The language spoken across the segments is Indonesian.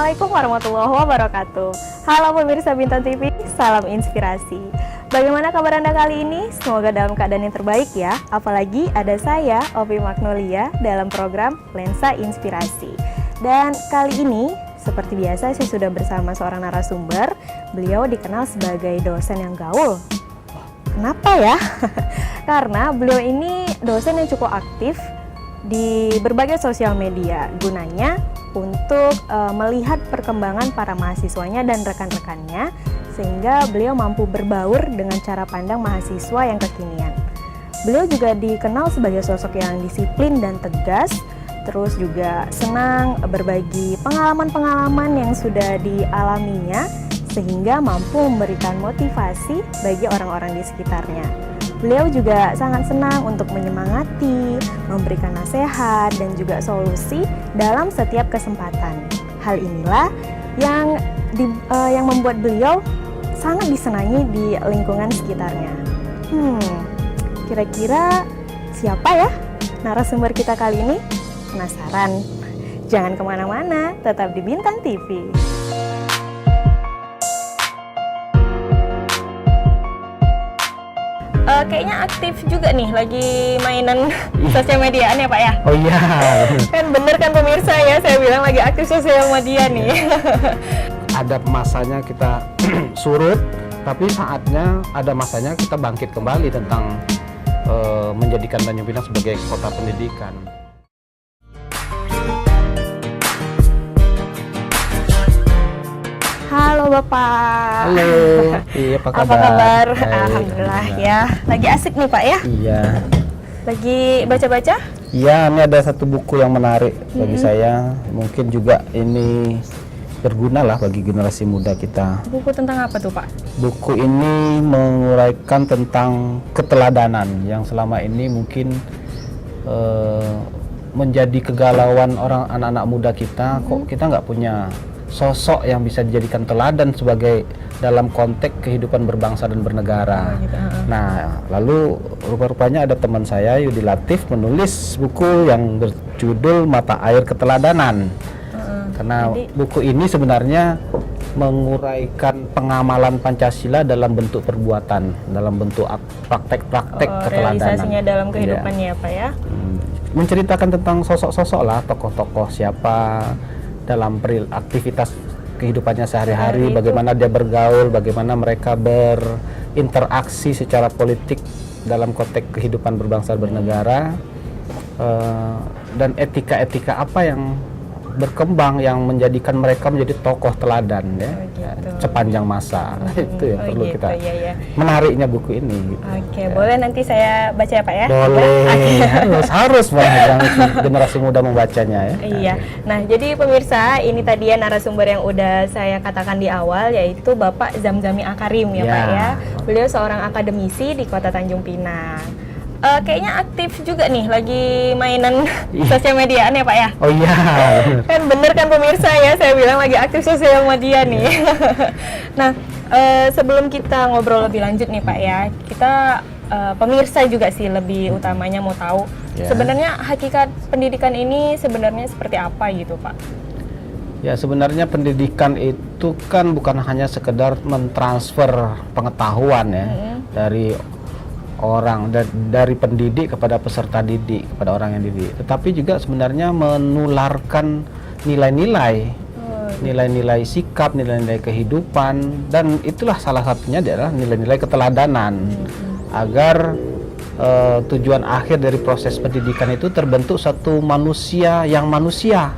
Assalamualaikum warahmatullahi wabarakatuh. Halo pemirsa Bintang TV, salam inspirasi. Bagaimana kabar Anda kali ini? Semoga dalam keadaan yang terbaik ya. Apalagi ada saya, Opi Magnolia, dalam program Lensa Inspirasi. Dan kali ini, seperti biasa saya sudah bersama seorang narasumber. Beliau dikenal sebagai dosen yang gaul. Kenapa ya? Karena beliau ini dosen yang cukup aktif di berbagai sosial media. Gunanya untuk melihat perkembangan para mahasiswanya dan rekan-rekannya, sehingga beliau mampu berbaur dengan cara pandang mahasiswa yang kekinian. Beliau juga dikenal sebagai sosok yang disiplin dan tegas, terus juga senang berbagi pengalaman-pengalaman yang sudah dialaminya, sehingga mampu memberikan motivasi bagi orang-orang di sekitarnya. Beliau juga sangat senang untuk menyemangati, memberikan nasihat, dan juga solusi dalam setiap kesempatan. Hal inilah yang membuat beliau sangat disenangi di lingkungan sekitarnya. Kira-kira siapa ya narasumber kita kali ini? Penasaran? Jangan kemana-mana, tetap di Bintang TV. Kayaknya aktif juga nih, lagi mainan sosial mediaan ya Pak ya? Oh iya. Kan bener kan pemirsa ya, saya bilang lagi aktif sosial media nih. Ada masanya kita surut, tapi ada masanya kita bangkit kembali tentang menjadikan Tanjung Pinang sebagai kota pendidikan. Halo Bapak. Halo. Iya, apa kabar? Apa kabar? Hai, Alhamdulillah ya. Lagi asik nih Pak ya? Iya. Lagi baca-baca? Iya, ini ada satu buku yang menarik bagi saya. Mungkin juga ini berguna lah bagi generasi muda kita. Buku tentang apa tuh Pak? Buku ini menguraikan tentang keteladanan yang selama ini mungkin menjadi kegalauan anak-anak muda kita. Kok kita nggak punya sosok yang bisa dijadikan teladan sebagai dalam konteks kehidupan berbangsa dan bernegara. Nah, lalu rupa-rupanya ada teman saya, Yudi Latif, menulis buku yang berjudul Mata Air Keteladanan. Karena buku ini sebenarnya menguraikan pengamalan Pancasila dalam bentuk perbuatan, dalam bentuk praktek-praktek keteladanan. Realisasinya dalam kehidupannya ya Pak ya? Menceritakan tentang sosok-sosok lah, tokoh-tokoh siapa dalam aktivitas kehidupannya sehari-hari, bagaimana dia bergaul, bagaimana mereka berinteraksi secara politik dalam konteks kehidupan berbangsa bernegara, dan etika-etika apa yang berkembang yang menjadikan mereka menjadi tokoh teladan ya, sepanjang masa. Itu yang perlu kita menariknya buku ini. Oke, boleh nanti saya baca ya Pak ya? Boleh, harus generasi muda membacanya ya. Iya. Nah, jadi pemirsa, ini tadi ya narasumber yang udah saya katakan di awal, yaitu Bapak Zamzami Akarim ya Pak ya. Beliau seorang akademisi di Kota Tanjung Pinang. Kayaknya aktif juga nih, lagi mainan sosial mediaan ya Pak ya? Oh iya. Kan bener kan pemirsa ya, saya bilang lagi aktif sosial media nih. Nah, sebelum kita ngobrol lebih lanjut nih Pak ya, kita pemirsa juga sih lebih utamanya mau tahu sebenarnya hakikat pendidikan ini sebenarnya seperti apa gitu Pak? Ya, sebenarnya pendidikan itu kan bukan hanya sekedar mentransfer pengetahuan ya dari orang, dari pendidik kepada peserta didik, kepada orang yang didik, tetapi juga sebenarnya menularkan nilai-nilai, nilai-nilai sikap, nilai-nilai kehidupan, dan itulah salah satunya adalah nilai-nilai keteladanan, agar tujuan akhir dari proses pendidikan itu terbentuk satu manusia yang manusia.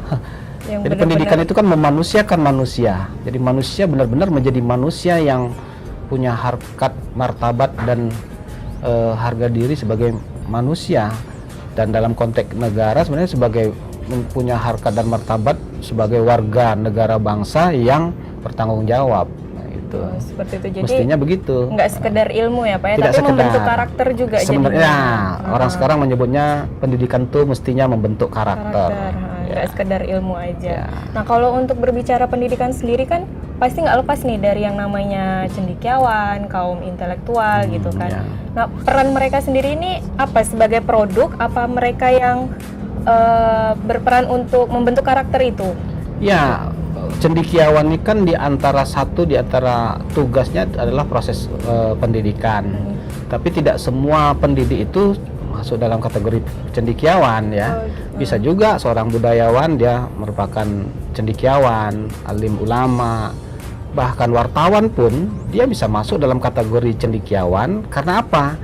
Jadi pendidikan itu kan memanusiakan manusia, jadi manusia benar-benar menjadi manusia yang punya harkat, martabat, dan harga diri sebagai manusia, dan dalam konteks negara sebenarnya sebagai punya harkat dan martabat sebagai warga negara bangsa yang bertanggung jawab. Itu seperti itu. Jadi mestinya begitu. Nggak sekedar ilmu ya Pak ya, tapi sekedar membentuk karakter juga. Sebenarnya orang sekarang menyebutnya pendidikan tuh mestinya membentuk karakter. Nggak sekedar ilmu aja. Nah, kalau untuk berbicara pendidikan sendiri kan pasti nggak lepas nih dari yang namanya cendekiawan, kaum intelektual gitu kan. Nah, peran mereka sendiri ini apa sebagai produk? Apa mereka yang berperan untuk membentuk karakter itu? Ya, cendekiawan ini kan di antara tugasnya adalah proses pendidikan. Tapi tidak semua pendidik itu masuk dalam kategori cendekiawan ya. Bisa juga seorang budayawan dia merupakan cendekiawan, alim ulama, bahkan wartawan pun dia bisa masuk dalam kategori cendekiawan. Karena apa?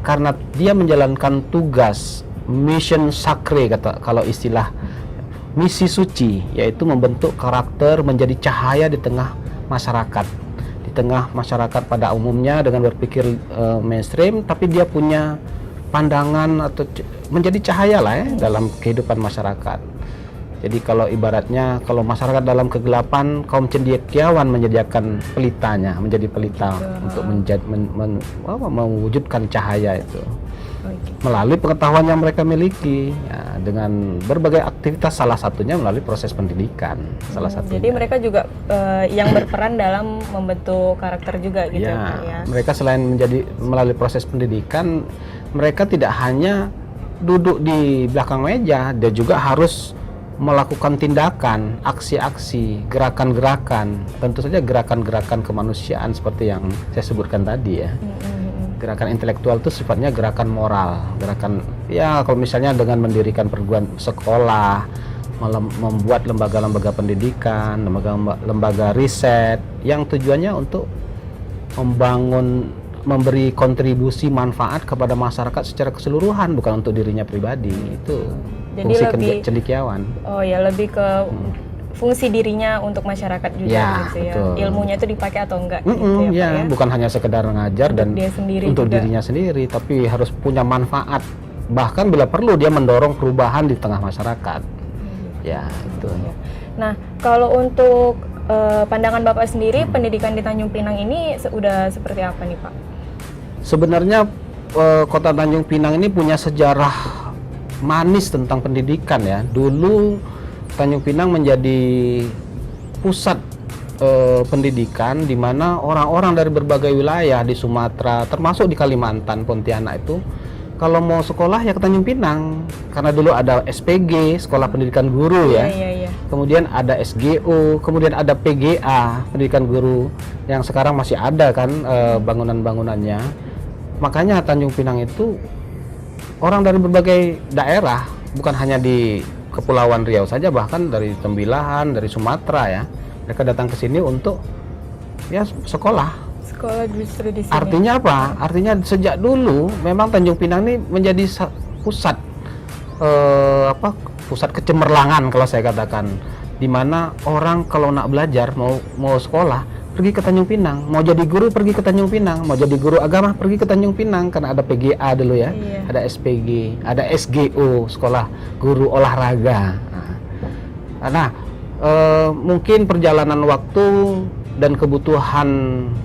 Karena dia menjalankan tugas mission sacre, kata kalau istilah misi suci, yaitu membentuk karakter menjadi cahaya di tengah masyarakat. Di tengah masyarakat pada umumnya dengan berpikir mainstream, tapi dia punya pandangan atau menjadi cahaya lah ya dalam kehidupan masyarakat. Jadi kalau ibaratnya kalau masyarakat dalam kegelapan, kaum cendekiawan menyediakan pelitanya, menjadi pelita untuk mewujudkan cahaya itu. Melalui pengetahuan yang mereka miliki ya, dengan berbagai aktivitas, salah satunya melalui proses pendidikan, salah satunya. Jadi mereka juga yang berperan dalam membentuk karakter juga gitu ya. Mereka selain melalui proses pendidikan, mereka tidak hanya duduk di belakang meja, dia juga harus melakukan tindakan, aksi-aksi, gerakan-gerakan, tentu saja gerakan-gerakan kemanusiaan seperti yang saya sebutkan tadi ya. Gerakan intelektual itu sifatnya gerakan moral, gerakan ya kalau misalnya dengan mendirikan perguruan sekolah, membuat lembaga-lembaga pendidikan, lembaga riset yang tujuannya untuk memberi kontribusi manfaat kepada masyarakat secara keseluruhan, bukan untuk dirinya pribadi. Itu jadi fungsi lebih cendekiawan. Oh ya, lebih ke fungsi dirinya untuk masyarakat juga ya, gitu ya. Betul. Ilmunya itu dipakai atau enggak gitu ya, Pak ya. Bukan hanya sekedar ngajar dan untuk juga. dirinya sendiri, tapi harus punya manfaat. Bahkan bila perlu dia mendorong perubahan di tengah masyarakat. Ya, itu. Nah, kalau untuk pandangan Bapak sendiri, pendidikan di Tanjung Pinang ini sudah seperti apa nih Pak? Sebenarnya Kota Tanjung Pinang ini punya sejarah manis tentang pendidikan ya. Dulu Tanjung Pinang menjadi pusat pendidikan di mana orang-orang dari berbagai wilayah di Sumatera, termasuk di Kalimantan, Pontianak itu kalau mau sekolah ya ke Tanjung Pinang, karena dulu ada SPG, Sekolah Pendidikan Guru ya. Kemudian ada SGO, kemudian ada PGA, Pendidikan Guru yang sekarang masih ada kan bangunan-bangunannya. Makanya Tanjung Pinang itu orang dari berbagai daerah, bukan hanya di Kepulauan Riau saja, bahkan dari Tembilahan, dari Sumatera ya, mereka datang ke sini untuk ya sekolah Justru di sini. Artinya apa? Artinya sejak dulu memang Tanjung Pinang ini menjadi pusat pusat kecemerlangan kalau saya katakan, di mana orang kalau nak belajar mau sekolah pergi ke Tanjung Pinang, mau jadi guru pergi ke Tanjung Pinang, mau jadi guru agama pergi ke Tanjung Pinang, karena ada PGA dulu ya, ada SPG, ada SGO, Sekolah Guru Olahraga. Nah, mungkin perjalanan waktu dan kebutuhan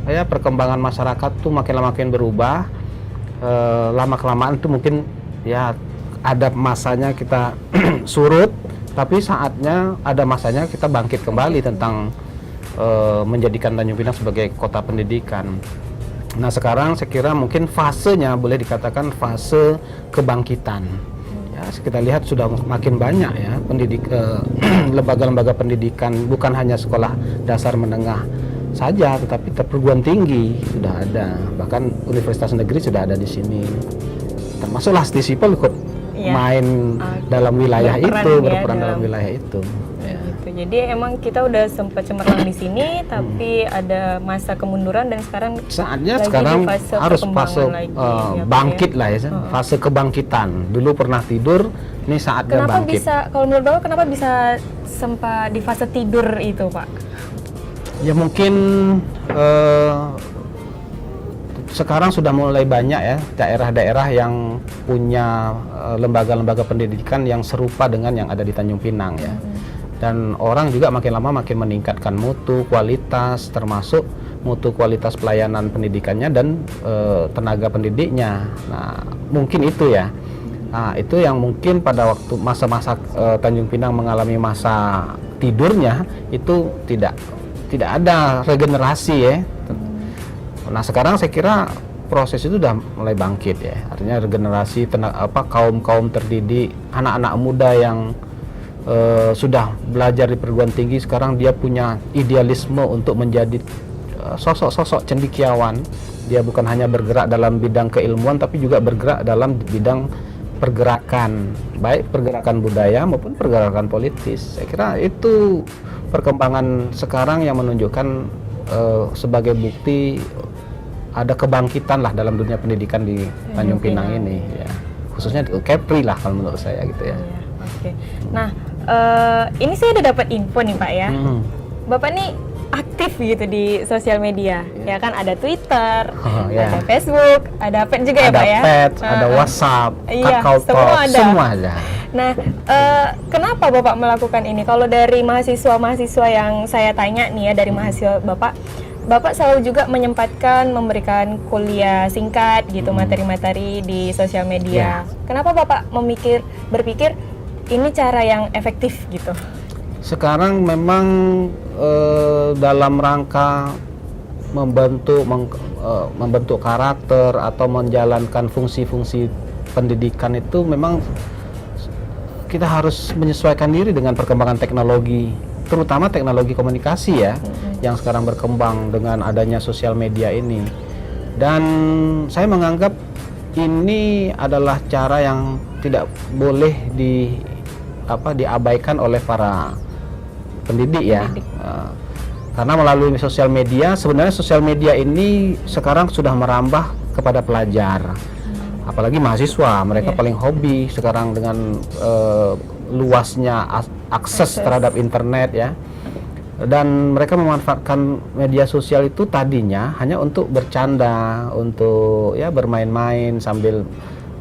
ya perkembangan masyarakat tuh makin lama makin berubah. Lama kelamaan itu mungkin ya ada masanya kita surut, tapi saatnya ada masanya kita bangkit kembali tentang menjadikan Tanjung Pinang sebagai kota pendidikan. Nah, sekarang saya kira mungkin fasenya boleh dikatakan fase kebangkitan. Ya, kita lihat sudah makin banyak ya lembaga-lembaga pendidikan, bukan hanya sekolah dasar menengah saja, tetapi perguruan tinggi sudah ada, bahkan universitas negeri sudah ada di sini. Termasuk Lastisipol ikut main dalam wilayah berperan dalam wilayah itu. Jadi emang kita udah sempat cemerlang di sini, tapi ada masa kemunduran dan saatnya sekarang harus fase bangkit lah ya, fase kebangkitan. Dulu pernah tidur, ini saatnya bangkit. Kalau menurut Bapak kenapa bisa sempat di fase tidur itu, Pak? Ya mungkin sekarang sudah mulai banyak ya daerah-daerah yang punya lembaga-lembaga pendidikan yang serupa dengan yang ada di Tanjung Pinang ya. Dan orang juga makin lama makin meningkatkan mutu, kualitas, termasuk mutu kualitas pelayanan pendidikannya dan tenaga pendidiknya. Nah, mungkin itu ya. Nah, itu yang mungkin pada waktu masa-masa Tanjung Pinang mengalami masa tidurnya itu tidak ada regenerasi ya. Nah, sekarang saya kira proses itu sudah mulai bangkit ya. Artinya regenerasi kaum terdidik, anak-anak muda yang sudah belajar di perguruan tinggi, sekarang dia punya idealisme untuk menjadi sosok-sosok cendekiawan. Dia bukan hanya bergerak dalam bidang keilmuan, tapi juga bergerak dalam bidang pergerakan, baik pergerakan budaya maupun pergerakan politis. Saya kira itu perkembangan sekarang yang menunjukkan sebagai bukti ada kebangkitan lah dalam dunia pendidikan di Tanjung Pinang ini, ya. Khususnya di Kepri lah kalau menurut saya gitu ya. Iya, oke. Nah, ini saya udah dapat info nih Pak ya. Bapak nih aktif gitu di sosial media, ya kan, ada Twitter, ada Facebook, ada Pet juga ya Pak ya? Ada Pet, ada WhatsApp, iya, KakaoTalk, semua ada. Nah, kenapa Bapak melakukan ini? Kalau dari mahasiswa-mahasiswa yang saya tanya nih ya, dari mahasiswa Bapak selalu juga menyempatkan memberikan kuliah singkat gitu, materi-materi di sosial media. Kenapa Bapak berpikir ini cara yang efektif gitu? Sekarang memang dalam rangka membentuk karakter atau menjalankan fungsi-fungsi pendidikan itu memang kita harus menyesuaikan diri dengan perkembangan teknologi, terutama teknologi komunikasi ya, yang sekarang berkembang dengan adanya sosial media ini. Dan saya menganggap ini adalah cara yang tidak boleh diabaikan oleh para pendidik ya. Karena melalui sosial media, sebenarnya sosial media ini sekarang sudah merambah kepada pelajar, apalagi mahasiswa. Mereka paling hobi sekarang dengan luasnya akses terhadap internet ya. Dan mereka memanfaatkan media sosial itu tadinya hanya untuk bercanda, untuk ya bermain-main sambil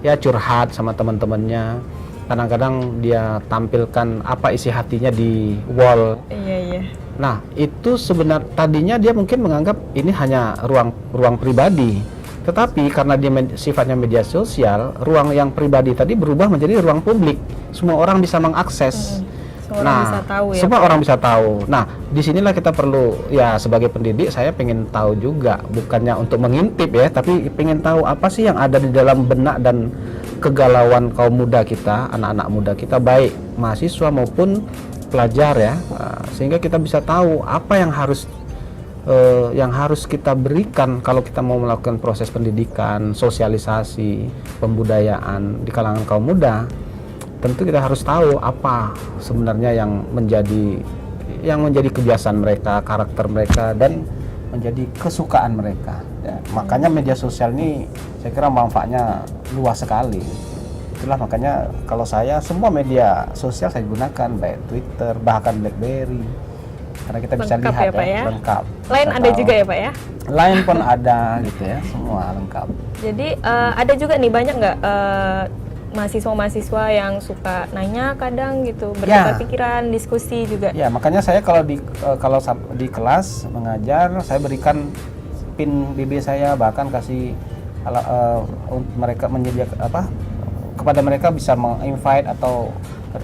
ya curhat sama teman-temannya. Kadang-kadang dia tampilkan apa isi hatinya di wall. Iya. Nah, itu sebenarnya tadinya dia mungkin menganggap ini hanya ruang pribadi. Tetapi karena dia sifatnya media sosial, ruang yang pribadi tadi berubah menjadi ruang publik. Semua orang bisa mengakses. Semua orang bisa tahu ya. Semua orang bisa tahu. Nah, disinilah kita perlu ya sebagai pendidik saya pengen tahu juga, bukannya untuk mengintip ya, tapi pengen tahu apa sih yang ada di dalam benak dan kegalauan kaum muda kita, anak-anak muda kita, baik mahasiswa maupun pelajar ya, sehingga kita bisa tahu apa yang harus kita berikan kalau kita mau melakukan proses pendidikan, sosialisasi, pembudayaan di kalangan kaum muda. Tentu kita harus tahu apa sebenarnya yang menjadi kebiasaan mereka, karakter mereka, dan menjadi kesukaan mereka ya. Makanya media sosial ini saya kira manfaatnya luas sekali. Itulah makanya kalau saya semua media sosial saya gunakan, baik Twitter, bahkan BlackBerry, karena kita bisa lengkap lihat ya, Pak, ya? Lengkap. Lain ada juga ya Pak ya? Lain pun ada gitu ya, semua lengkap. Jadi ada juga nih banyak nggak mahasiswa-mahasiswa yang suka nanya kadang gitu, bertukar pikiran, diskusi juga. Ya, makanya saya kalau di kelas mengajar, saya berikan pin BB saya, bahkan kasih mereka menyediakan kepada mereka bisa menginvite atau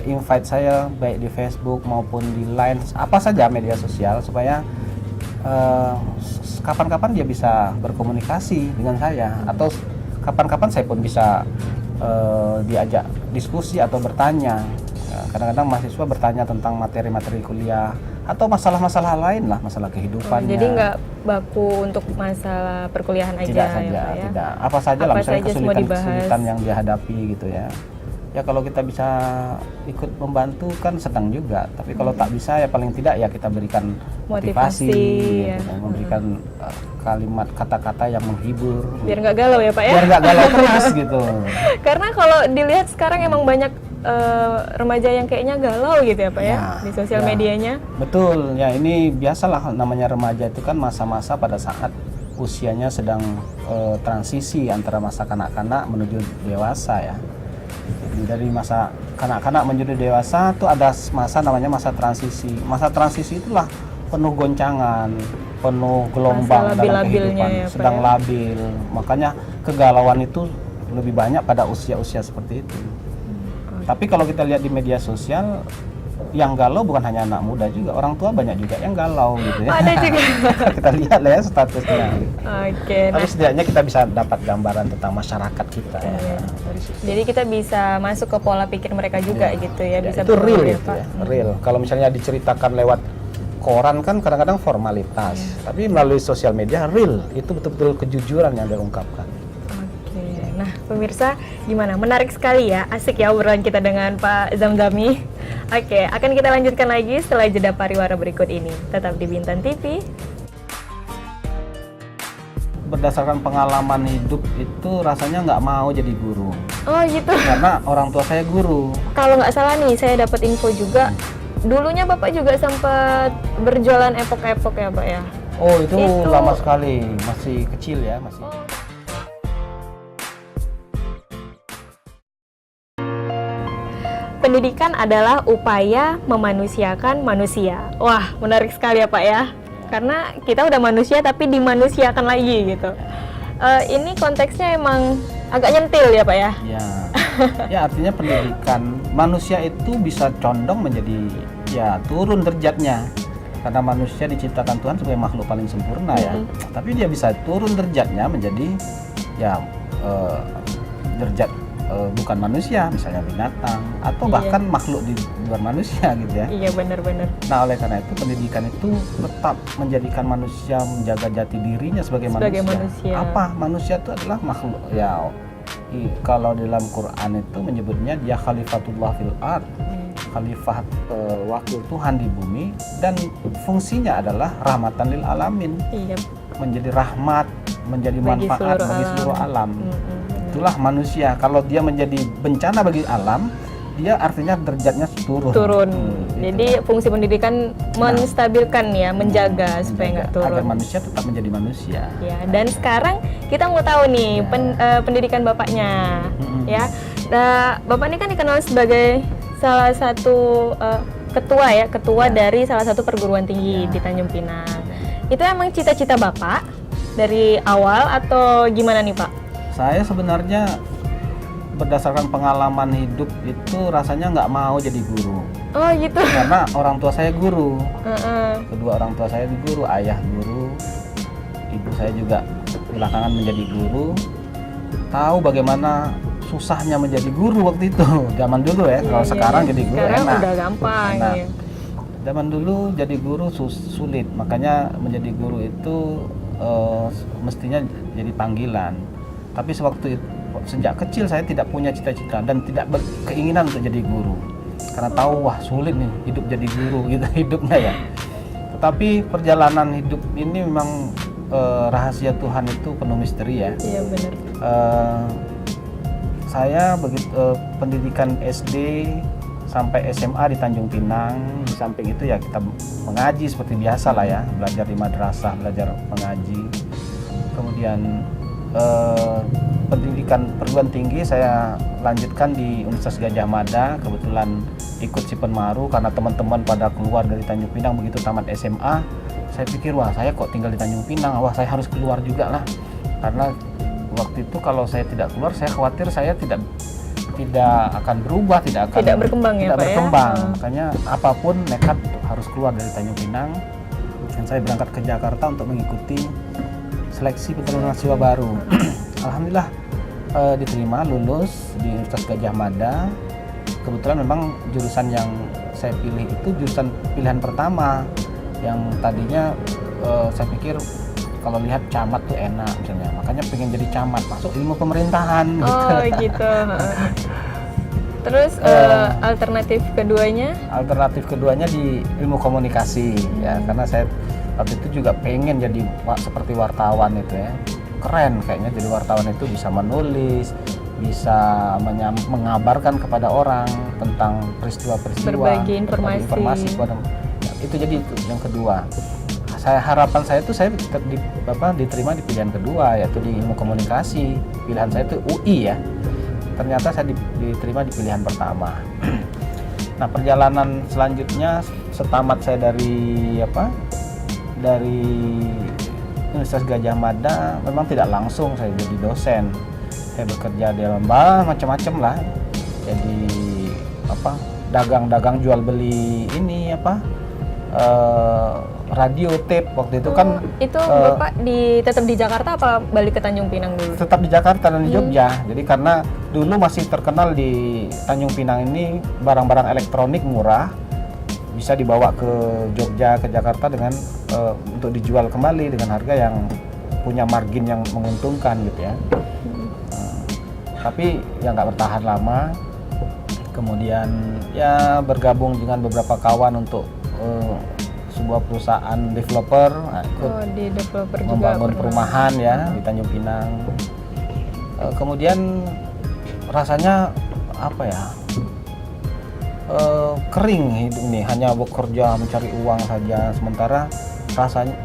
invite saya baik di Facebook maupun di Line, apa saja media sosial, supaya kapan-kapan dia bisa berkomunikasi dengan saya, atau kapan-kapan saya pun bisa diajak diskusi atau bertanya. Kadang-kadang mahasiswa bertanya tentang materi-materi kuliah atau masalah-masalah lain lah, masalah kehidupannya. Jadi nggak baku untuk masalah perkuliahan aja tidak saja, ya Pak ya? tidak. Apa saja lah, misalnya kesulitan yang dihadapi gitu ya. Ya kalau kita bisa ikut membantu kan senang juga, tapi kalau tak bisa ya paling tidak ya kita berikan motivasi ya. Gitu, memberikan kalimat kata-kata yang menghibur. Biar nggak galau ya Pak ya? Biar nggak galau terus gitu. Karena kalau dilihat sekarang emang banyak remaja yang kayaknya galau gitu ya Pak ya, di sosial medianya. Betul, ya ini biasalah, namanya remaja itu kan masa-masa pada saat usianya sedang transisi antara masa kanak-kanak menuju dewasa ya. Dari masa kanak-kanak menuju dewasa tuh ada masa namanya masa transisi. Masa transisi itulah penuh goncangan, penuh gelombang dalam kehidupan, ya, sedang labil. Makanya kegalauan itu lebih banyak pada usia-usia seperti itu. Tapi kalau kita lihat di media sosial, yang galau bukan hanya anak muda juga, orang tua banyak juga yang galau gitu ya. Oh, ada juga. Kita lihat lah ya statusnya. Oke, Tapi nah setidaknya kita bisa dapat gambaran tentang masyarakat kita ya, Iya. dari situ. jadi kita bisa masuk ke pola pikir mereka juga Iya. gitu ya, Ya, bisa itu real berpikir, itu Pak. ya, real. Kalau misalnya diceritakan lewat koran kan kadang-kadang formalitas, tapi melalui sosial media real, itu betul-betul kejujuran yang diungkapkan. Oke, nah pemirsa gimana? Menarik sekali ya, asik ya obrolan kita dengan Pak Zamzami. Oke, akan kita lanjutkan lagi setelah jeda pariwara berikut ini. Tetap di Bintan TV. Berdasarkan pengalaman hidup itu rasanya nggak mau jadi guru, Oh gitu. karena orang tua saya guru. Kalau nggak salah nih, saya dapat info juga. Dulunya Bapak juga sempat berjualan epok-epok ya Pak ya? Oh itu Itu- lama sekali, masih kecil ya, masih. Pendidikan adalah upaya memanusiakan manusia. Wah, menarik sekali ya Pak ya. Karena kita udah manusia tapi dimanusiakan lagi gitu. Ini konteksnya emang agak nyentil ya Pak ya. Ya, ya artinya pendidikan manusia itu bisa condong menjadi ya turun derajatnya, karena manusia diciptakan Tuhan sebagai makhluk paling sempurna ya. Tapi dia bisa turun derajatnya menjadi ya derajat bukan manusia, misalnya binatang atau Iya. bahkan makhluk di luar manusia gitu ya. Iya benar-benar. Nah oleh karena itu pendidikan itu tetap menjadikan manusia menjaga jati dirinya sebagai Manusia. Apa manusia itu adalah makhluk ya. Kalau dalam Quran itu menyebutnya dia khalifatullah fil ard, khalifah wakil Tuhan di bumi, dan fungsinya adalah rahmatan lil alamin, Iya. menjadi rahmat, menjadi Bagi manfaat seluruh bagi alam. seluruh alam. Mm-mm. Itulah manusia. Kalau dia menjadi bencana bagi alam, dia artinya derajatnya turun. Turun. Gitu. Jadi fungsi pendidikan menstabilkan ya, menjaga supaya nggak Menjaga turun. agar manusia tetap menjadi manusia. Ya, dan sekarang kita mau tahu nih Ya. pendidikan bapaknya, Mm-mm. ya. Nah, bapak ini kan dikenal sebagai salah satu ketua dari salah satu perguruan tinggi Ya. di Tanjung Pinang. Itu emang cita-cita bapak dari awal atau gimana nih Pak? Saya sebenarnya berdasarkan pengalaman hidup itu rasanya nggak mau jadi guru, Oh gitu. karena orang tua saya guru. Heeh. Kedua orang tua saya guru, ayah guru, ibu saya juga belakangan menjadi guru. Tahu bagaimana susahnya menjadi guru waktu itu. Zaman dulu ya, kalau Iya, sekarang iya. jadi guru Sekarang enak. udah gampang. Enak. Ya. Zaman dulu jadi guru sulit, makanya menjadi guru itu mestinya jadi panggilan. Tapi sejak kecil saya tidak punya cita-cita dan tidak berkeinginan untuk jadi guru, karena tahu wah sulit nih hidup jadi guru gitu hidupnya ya. Tetapi perjalanan hidup ini memang rahasia Tuhan itu penuh misteri ya. Iya benar. Saya begitu pendidikan SD sampai SMA di Tanjung Pinang. Di samping itu ya kita mengaji seperti biasa lah ya, belajar di madrasah, belajar mengaji. Kemudian pendidikan perguruan tinggi saya lanjutkan di Universitas Gadjah Mada. Kebetulan ikut Sipenmaru karena teman-teman pada keluar dari Tanjung Pinang begitu tamat SMA. Saya pikir wah saya kok tinggal di Tanjung Pinang, wah saya harus keluar juga lah. Karena waktu itu kalau saya tidak keluar saya khawatir saya tidak akan berubah, tidak berkembang ya, tidak Pak ya? berkembang. Oh. Makanya apapun nekat harus keluar dari Tanjung Pinang. Dan saya berangkat ke Jakarta untuk mengikuti seleksi penurunan siswa baru. Alhamdulillah diterima, lulus di Universitas Gadjah Mada. Kebetulan memang jurusan yang saya pilih itu jurusan pilihan pertama, yang tadinya saya pikir kalau lihat camat tuh enak misalnya, makanya pengen jadi camat, masuk ilmu pemerintahan Oh gitu. Terus alternatif keduanya? Alternatif keduanya di ilmu komunikasi ya, karena saya waktu itu juga pengen jadi seperti wartawan itu ya. Keren kayaknya jadi wartawan itu, bisa menulis, bisa mengabarkan kepada orang tentang peristiwa-peristiwa, Berbagi informasi. kepada itu. Jadi itu yang kedua. Harapan saya itu saya diterima di pilihan kedua, yaitu di ilmu komunikasi. Pilihan saya itu UI ya. Ternyata saya diterima di pilihan pertama. Nah, perjalanan selanjutnya setamat saya dari Universitas Gadjah Mada, memang tidak langsung saya jadi dosen. Saya bekerja di lomba macam-macam lah. Jadi dagang-dagang jual beli ini apa radio tape waktu itu kan. Itu Bapak tetap di Jakarta apa balik ke Tanjung Pinang dulu? Tetap di Jakarta dan di Jogja. Jadi karena dulu masih terkenal di Tanjung Pinang ini barang-barang elektronik murah, bisa dibawa ke Jogja, ke Jakarta dengan untuk dijual kembali dengan harga yang punya margin yang menguntungkan gitu ya. Tapi ya nggak bertahan lama. Kemudian ya bergabung dengan beberapa kawan untuk sebuah perusahaan developer, di developer juga membangun perumahan ya di Tanjung Pinang. Kemudian rasanya apa ya, kering hidup ini, hanya bekerja mencari uang saja. Sementara rasanya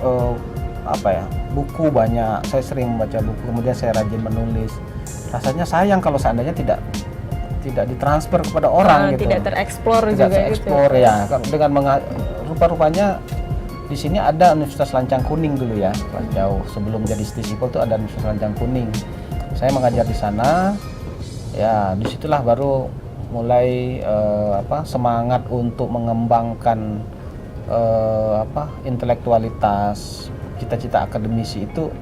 apa ya, buku banyak, saya sering membaca buku, kemudian saya rajin menulis. Rasanya sayang kalau seandainya tidak ditransfer kepada orang gitu, tidak tereksplor tidak juga tereksplor gitu. ya. Dengan rupa-rupanya di sini ada Universitas Lancang Kuning dulu ya, pas jauh sebelum jadi Stisipol itu ada Universitas Lancang Kuning. Saya mengajar di sana, ya disitulah baru mulai semangat untuk mengembangkan intelektualitas, cita-cita akademisi itu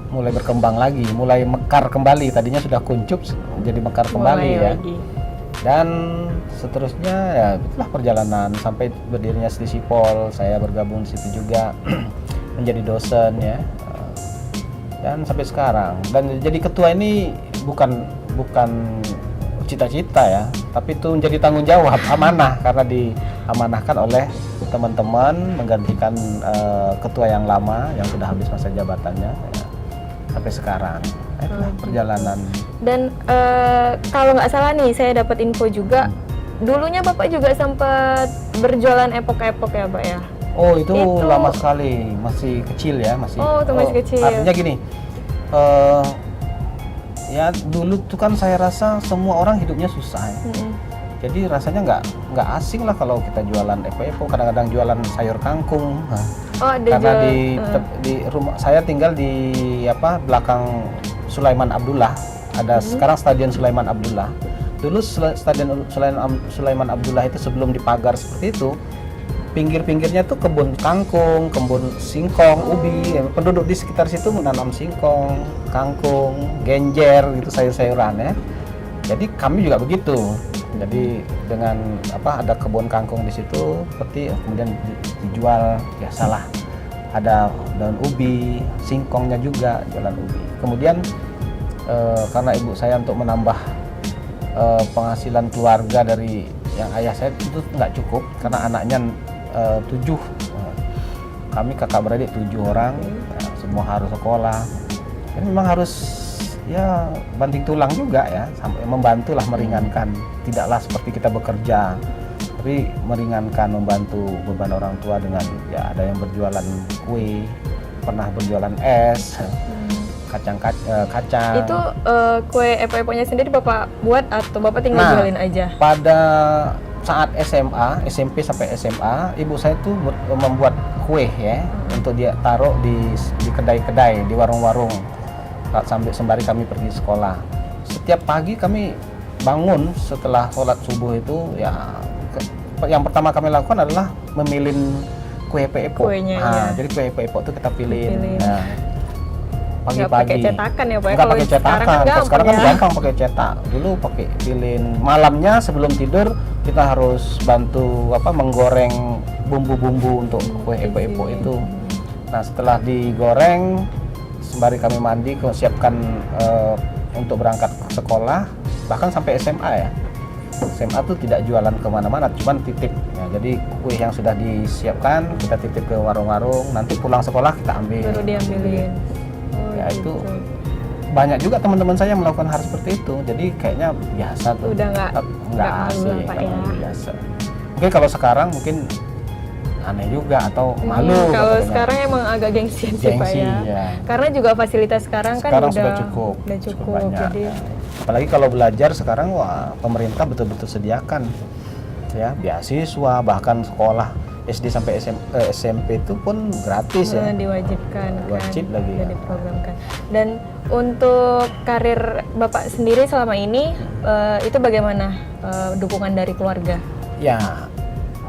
mulai berkembang lagi, mulai mekar kembali. Tadinya sudah kuncup, jadi mekar kembali ya. Lagi. Dan seterusnya ya itulah perjalanan sampai berdirinya Stisipol. Saya bergabung di situ juga menjadi dosen ya. Dan sampai sekarang. Dan jadi ketua ini bukan cita-cita ya, tapi itu menjadi tanggung jawab, amanah, karena diamanahkan oleh teman-teman menggantikan ketua yang lama yang sudah habis masa jabatannya ya, sampai sekarang. Itulah perjalanan. Dan kalau nggak salah nih, saya dapat info juga, dulunya Bapak juga sempat berjualan epok-epok ya Pak ya? Oh itu lama sekali, masih kecil ya, masih. Oh itu masih kecil. Artinya gini, ya dulu tuh kan saya rasa semua orang hidupnya susah ya. Jadi rasanya nggak asing lah kalau kita jualan epok-epok, kadang-kadang jualan sayur kangkung. Oh, ada karena jual. di rumah saya tinggal di belakang Sulaiman Abdullah. Ada sekarang Stadion Sulaiman Abdullah. Dulu Stadion Sulaiman Abdullah itu sebelum dipagar seperti itu, pinggir-pinggirnya tuh kebun kangkung, kebun singkong, ubi. Penduduk di sekitar situ menanam singkong, kangkung, genjer gitu, sayur-sayuran ya. Jadi kami juga begitu. Jadi dengan ada kebun kangkung di situ, seperti kemudian dijual biasalah. Ada daun ubi, singkongnya juga jualan ubi. Kemudian karena ibu saya untuk menambah penghasilan keluarga dari yang ayah saya itu nggak cukup karena anaknya 7, kami kakak beradik 7 orang, semua harus sekolah. Jadi memang harus ya banting tulang juga ya, sampai membantulah, meringankan. Tidaklah seperti kita bekerja, tapi meringankan, membantu beban orang tua dengan ya ada yang berjualan kue, pernah berjualan es, kacang. Itu kue epok-epoknya sendiri Bapak buat atau Bapak tinggal jualin aja? Pada saat SMA, SMP sampai SMA, ibu saya tuh membuat kue ya, untuk dia taruh di kedai-kedai, di warung-warung, sambil sembari kami pergi sekolah. Setiap pagi kami bangun setelah sholat subuh itu ya, yang pertama kami lakukan adalah memilin kue epok. Jadi kue epok itu kita pilih. Nah, pagi-pagi. Nggak pakai cetakan ya Pak? Nggak pakai cetakan. Sekarang kan ya. gampang pakai cetak. Dulu pakai pilin. Malamnya sebelum tidur kita harus bantu menggoreng bumbu-bumbu untuk kue epok itu. Nah setelah digoreng, sembari kami mandi, siapkan untuk berangkat ke sekolah, bahkan sampai SMA ya. SMA tuh tidak jualan kemana-mana, cuman titip. Ya, jadi kue yang sudah disiapkan kita titip ke warung-warung, nanti pulang sekolah kita ambil. Baru diambilin. Ya itu banyak juga teman-teman saya yang melakukan hal seperti itu. Jadi kayaknya biasa tuh. Udah nggak asing, Pak ya. Biasa. Mungkin kalau sekarang mungkin aneh juga atau malu. Kalau katanya. Sekarang emang agak gengsian sih Pak ya. Ya. Karena juga fasilitas sekarang kan sudah cukup. Udah cukup. Banyak. Jadi apalagi kalau belajar sekarang, wah pemerintah betul-betul sediakan ya beasiswa, bahkan sekolah SD sampai SMP itu pun gratis ya. Diwajibkan Wajib kan, lagi ya. diprogramkan. Dan untuk karir Bapak sendiri selama ini itu bagaimana dukungan dari keluarga? Ya,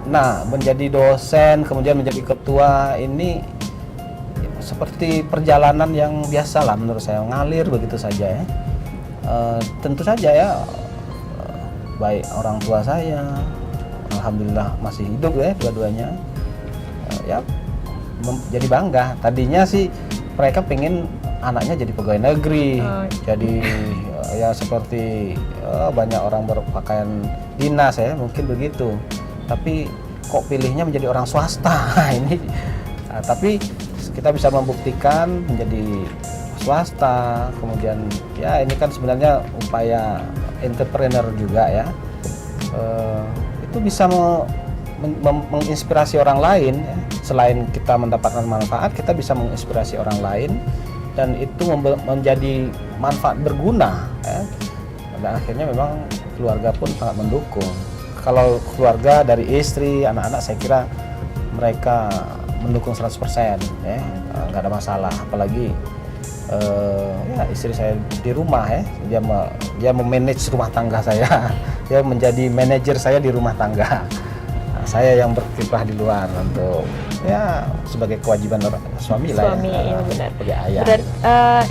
nah menjadi dosen kemudian menjadi ketua ini seperti perjalanan yang biasa lah menurut saya, ngalir begitu saja ya. Tentu saja ya, baik orang tua saya, alhamdulillah masih hidup ya dua-duanya, ya jadi bangga. Tadinya sih mereka pengen anaknya jadi pegawai negeri, jadi ya seperti banyak orang berpakaian dinas ya, mungkin begitu. Tapi kok pilihnya menjadi orang swasta ini. Tapi kita bisa membuktikan menjadi swasta, kemudian ya ini kan sebenarnya upaya entrepreneur juga ya. Itu bisa menginspirasi orang lain ya. Selain kita mendapatkan manfaat, kita bisa menginspirasi orang lain dan itu menjadi manfaat berguna ya. Dan akhirnya memang keluarga pun sangat mendukung. Kalau keluarga dari istri, anak-anak, saya kira mereka mendukung 100% ya, nggak ada masalah. Apalagi ya istri saya di rumah ya, dia memanage rumah tangga saya, dia menjadi manajer saya di rumah tangga. Nah, saya yang berkiprah di luar untuk ya sebagai kewajiban suami lah ya, benar. sebagai ayah.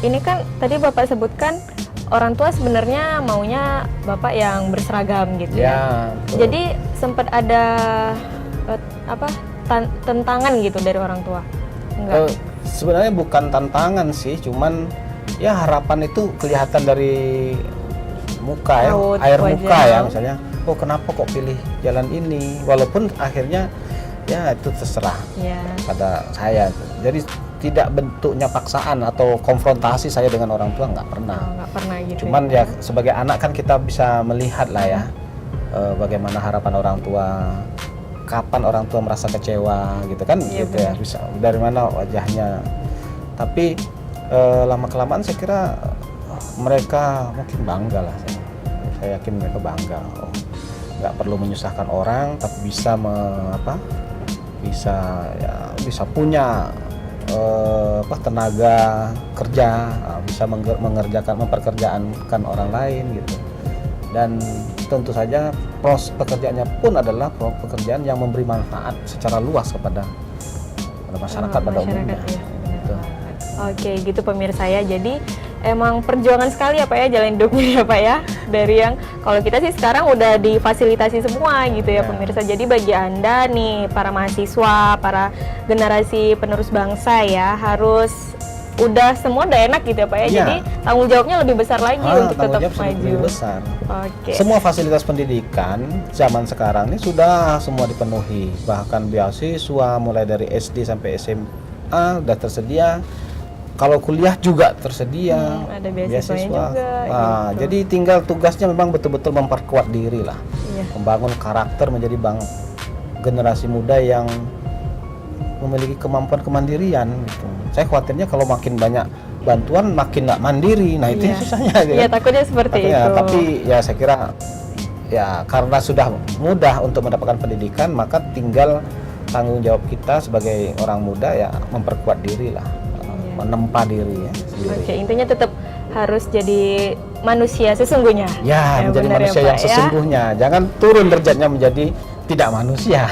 Ini kan tadi Bapak sebutkan orang tua sebenarnya maunya Bapak yang berseragam gitu ya. Jadi sempat ada tentangan gitu dari orang tua? Enggak. Sebenarnya bukan tantangan sih, cuman ya harapan itu kelihatan dari muka ya, air wajah. muka ya misalnya. Oh kenapa kok pilih jalan ini? Walaupun akhirnya ya itu terserah pada saya. Jadi tidak bentuknya paksaan atau konfrontasi saya dengan orang tua, nggak pernah. Nggak pernah gitu. Cuman ya sebagai anak kan kita bisa melihat lah ya bagaimana harapan orang tua. Kapan orang tua merasa kecewa gitu kan, gitu ya, bisa dari mana wajahnya. Tapi lama-kelamaan saya kira mereka mungkin bangga lah, saya yakin mereka bangga. Nggak perlu menyusahkan orang, tapi bisa bisa punya tenaga kerja, bisa memperkerjakan orang lain gitu. Dan tentu saja pekerjaannya pun adalah pekerjaan yang memberi manfaat secara luas kepada masyarakat pada umumnya. Ya, gitu. Oke, gitu pemirsa ya. Jadi emang perjuangan sekali ya Pak ya jalan hidupnya ya Pak ya. Dari yang kalau kita sih sekarang udah difasilitasi semua gitu ya pemirsa. Jadi bagi Anda nih para mahasiswa, para generasi penerus bangsa ya, harus udah semua udah enak gitu ya Pak ya. Jadi tanggung jawabnya lebih besar lagi untuk tetap maju. Lebih besar. Oke. Semua fasilitas pendidikan zaman sekarang ini sudah semua dipenuhi. Bahkan beasiswa mulai dari SD sampai SMA sudah tersedia. Kalau kuliah juga tersedia. Ada beasiswanya juga. Nah, gitu. jadi tinggal tugasnya memang betul-betul memperkuat diri lah. Membangun karakter menjadi generasi muda yang memiliki kemampuan kemandirian gitu. Saya khawatirnya kalau makin banyak bantuan makin nggak mandiri, nah itu susahnya gitu. Iya, takutnya seperti itu. Tapi ya saya kira ya karena sudah mudah untuk mendapatkan pendidikan, maka tinggal tanggung jawab kita sebagai orang muda ya memperkuat diri lah, menempa diri ya sendiri. Oke, intinya tetap harus jadi manusia sesungguhnya. Ya, menjadi manusia yang sesungguhnya. Jangan turun derajatnya menjadi tidak manusia.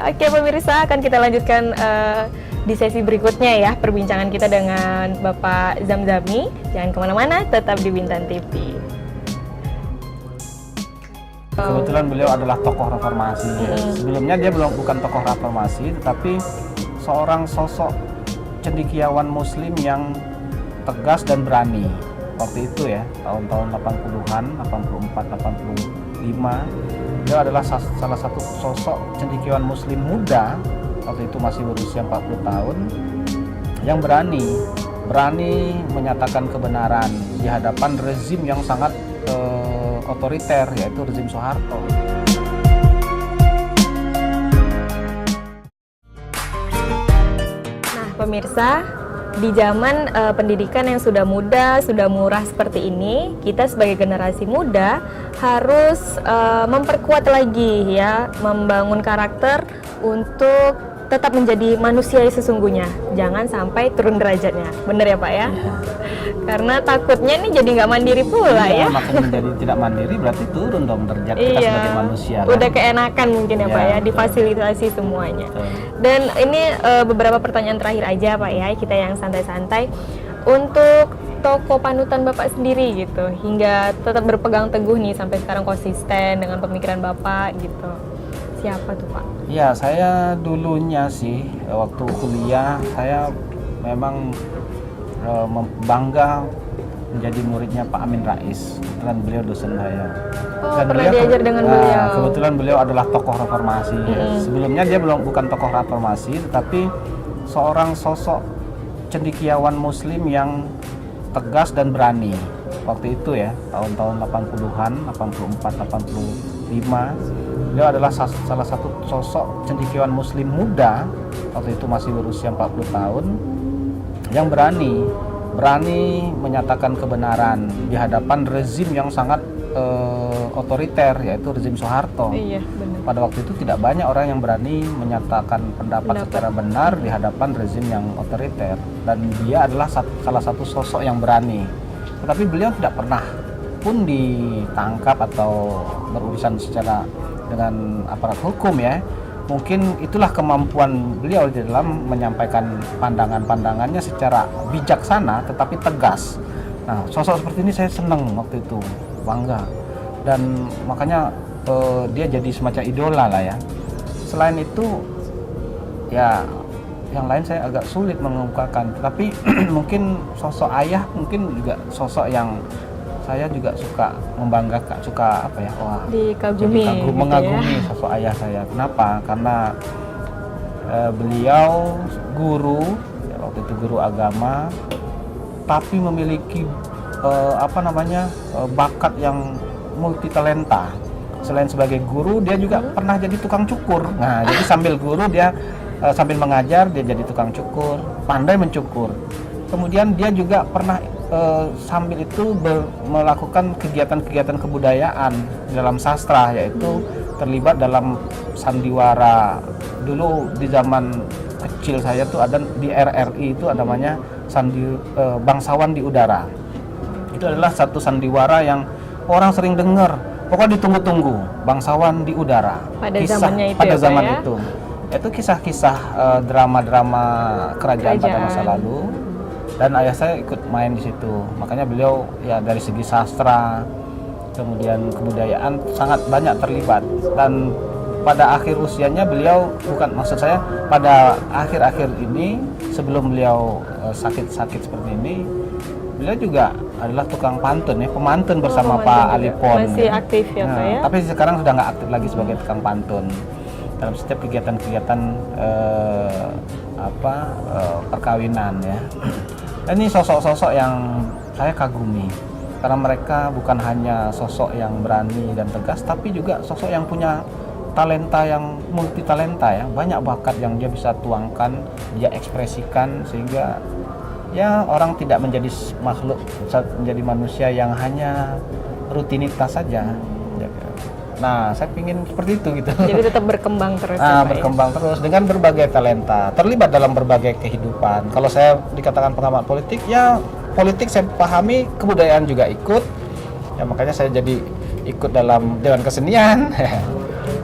Oke, pemirsa, akan kita lanjutkan di sesi berikutnya ya perbincangan kita dengan Bapak Zamzami. Jangan kemana-mana, tetap di Bintan TV. Kebetulan beliau adalah tokoh reformasi. Sebelumnya dia bukan tokoh reformasi, tetapi seorang sosok cendekiawan Muslim yang tegas dan berani. Waktu itu ya, tahun-tahun 80-an, 84, 85. Dia adalah salah satu sosok cendekiawan Muslim muda, waktu itu masih berusia 40 tahun, yang berani menyatakan kebenaran di hadapan rezim yang sangat otoriter, yaitu rezim Soeharto. Nah, pemirsa, di zaman pendidikan yang sudah mudah, sudah murah seperti ini, kita sebagai generasi muda harus memperkuat lagi ya, membangun karakter untuk tetap menjadi manusia yang sesungguhnya, jangan sampai turun derajatnya, bener ya Pak ya? Karena takutnya nih jadi nggak mandiri pula ya. Makin menjadi tidak mandiri berarti turun dong derajat kita sebagai manusia. Udah keenakan mungkin ya Pak ya, difasilitasi semuanya. Dan ini beberapa pertanyaan terakhir aja Pak ya, kita yang santai-santai. Untuk toko panutan Bapak sendiri gitu, hingga tetap berpegang teguh nih sampai sekarang konsisten dengan pemikiran Bapak gitu. Siapa tuh Pak? Ya, saya dulunya sih waktu kuliah saya memang bangga menjadi muridnya Pak Amin Rais. Kebetulan beliau dosen saya. Oh, pernah diajar dengan beliau. Kebetulan beliau adalah tokoh reformasi. Sebelumnya dia bukan tokoh reformasi, tetapi seorang sosok cendekiawan Muslim yang tegas dan berani. Waktu itu ya, tahun-tahun 80-an, 84, 85. Beliau adalah salah satu sosok cendekiawan Muslim muda, waktu itu masih berusia 40 tahun, yang berani menyatakan kebenaran di hadapan rezim yang sangat otoriter, yaitu rezim Soeharto. Iya, benar. Pada waktu itu tidak banyak orang yang berani menyatakan pendapat secara benar di hadapan rezim yang otoriter, dan dia adalah salah satu sosok yang berani. Tetapi beliau tidak pernah pun ditangkap atau berurusan secara dengan aparat hukum ya. Mungkin itulah kemampuan beliau di dalam menyampaikan pandangan-pandangannya secara bijaksana tetapi tegas. Nah, sosok seperti ini saya senang waktu itu, bangga. Dan makanya dia jadi semacam idola lah ya. Selain itu ya yang lain saya agak sulit mengungkapkan, tetapi mungkin sosok ayah mungkin juga sosok yang saya juga suka membanggakan, suka apa ya, mengagumi ya. Sosok ayah saya. Kenapa? Karena beliau guru, ya, waktu itu guru agama, tapi memiliki bakat yang multi talenta. Selain sebagai guru, dia juga pernah jadi tukang cukur. Nah, jadi sambil guru dia sambil mengajar dia jadi tukang cukur, pandai mencukur. Kemudian dia juga pernah sambil itu melakukan kegiatan-kegiatan kebudayaan dalam sastra, yaitu terlibat dalam sandiwara. Dulu di zaman kecil saya tuh ada di RRI itu ada namanya bangsawan di udara. Itu adalah satu sandiwara yang orang sering dengar, pokoknya ditunggu-tunggu, bangsawan di udara. Pada zaman itu. Itu kisah-kisah drama-drama kerajaan pada masa lalu. Dan ayah saya ikut main di situ, makanya beliau ya dari segi sastra, kemudian kebudayaan sangat banyak terlibat. Dan pada akhir usianya beliau, pada akhir-akhir ini sebelum beliau sakit-sakit seperti ini, beliau juga adalah tukang pantun ya, pemantun bersama Pak Alipon. Masih aktif ya Pak ya? Tapi sekarang sudah nggak aktif lagi sebagai tukang pantun dalam setiap kegiatan-kegiatan perkawinan ya. Dan ini sosok-sosok yang saya kagumi karena mereka bukan hanya sosok yang berani dan tegas, tapi juga sosok yang punya talenta, yang multi talenta ya, banyak bakat yang dia bisa tuangkan, dia ekspresikan, sehingga ya orang tidak menjadi menjadi manusia yang hanya rutinitas saja. Nah, saya ingin seperti itu gitu. Jadi tetap berkembang terus. Berkembang terus dengan berbagai talenta, terlibat dalam berbagai kehidupan. Kalau saya dikatakan pengamat politik, ya politik saya pahami, kebudayaan juga ikut. Ya makanya saya jadi ikut dalam Dewan Kesenian.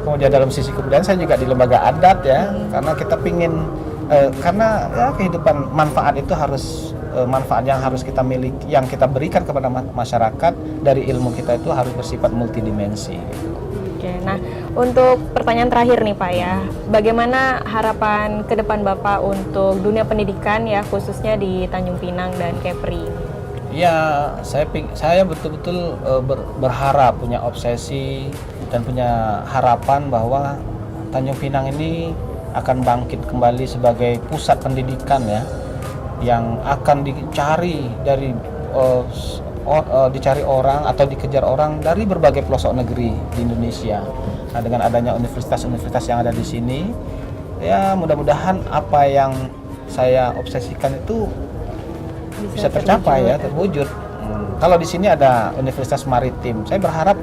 Kemudian dalam sisi kebudayaan saya juga di lembaga adat ya, karena kita pingin karena ya kehidupan manfaat itu harus manfaat yang harus kita miliki, yang kita berikan kepada masyarakat dari ilmu kita itu harus bersifat multidimensi gitu. Oke, nah untuk pertanyaan terakhir nih Pak ya, bagaimana harapan ke depan Bapak untuk dunia pendidikan ya, khususnya di Tanjung Pinang dan Kepri? Ya, saya betul-betul berharap, punya obsesi dan punya harapan bahwa Tanjung Pinang ini akan bangkit kembali sebagai pusat pendidikan ya, yang akan dicari orang atau dikejar orang dari berbagai pelosok negeri di Indonesia. Nah, dengan adanya universitas-universitas yang ada di sini, ya mudah-mudahan apa yang saya obsesikan itu bisa tercapai ya, terwujud. Kalau di sini ada Universitas Maritim, saya berharap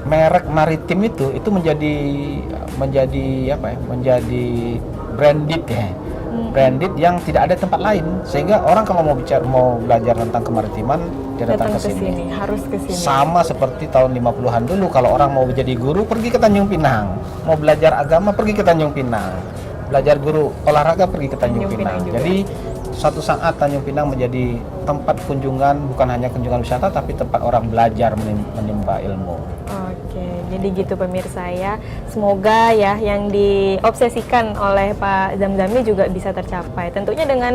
merek maritim itu menjadi apa ya? Menjadi branded ya. Branded yang tidak ada tempat lain, sehingga orang kalau mau belajar tentang kemaritiman dia datang ke sini. Harus ke sini. Sama seperti tahun 50-an dulu, kalau orang mau jadi guru pergi ke Tanjung Pinang, mau belajar agama pergi ke Tanjung Pinang, belajar guru olahraga pergi ke Tanjung Pinang. Jadi suatu saat Tanjung Pinang menjadi tempat kunjungan, bukan hanya kunjungan wisata tapi tempat orang belajar menimba ilmu. Oke, jadi gitu pemirsa ya. Semoga ya yang diobsesikan oleh Pak Zamzami juga bisa tercapai. Tentunya dengan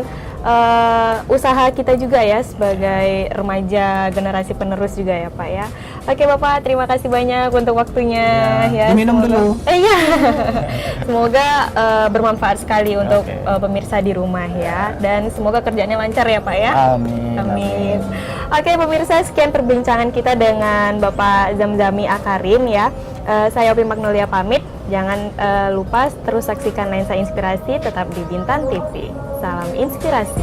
usaha kita juga ya sebagai remaja generasi penerus juga ya Pak ya. Oke Bapak, terima kasih banyak untuk waktunya ya. Diminum dulu. Iya. Semoga bermanfaat sekali untuk pemirsa di rumah ya. Dan semoga kerjanya lancar ya Pak ya. Amin. Amin. Oke pemirsa, sekian perbincangan kita dengan Bapak Zamzami Akarin ya. Saya Opi Magnolia pamit. Jangan lupa terus saksikan Lensa Inspirasi tetap di Bintan TV. Salam inspirasi.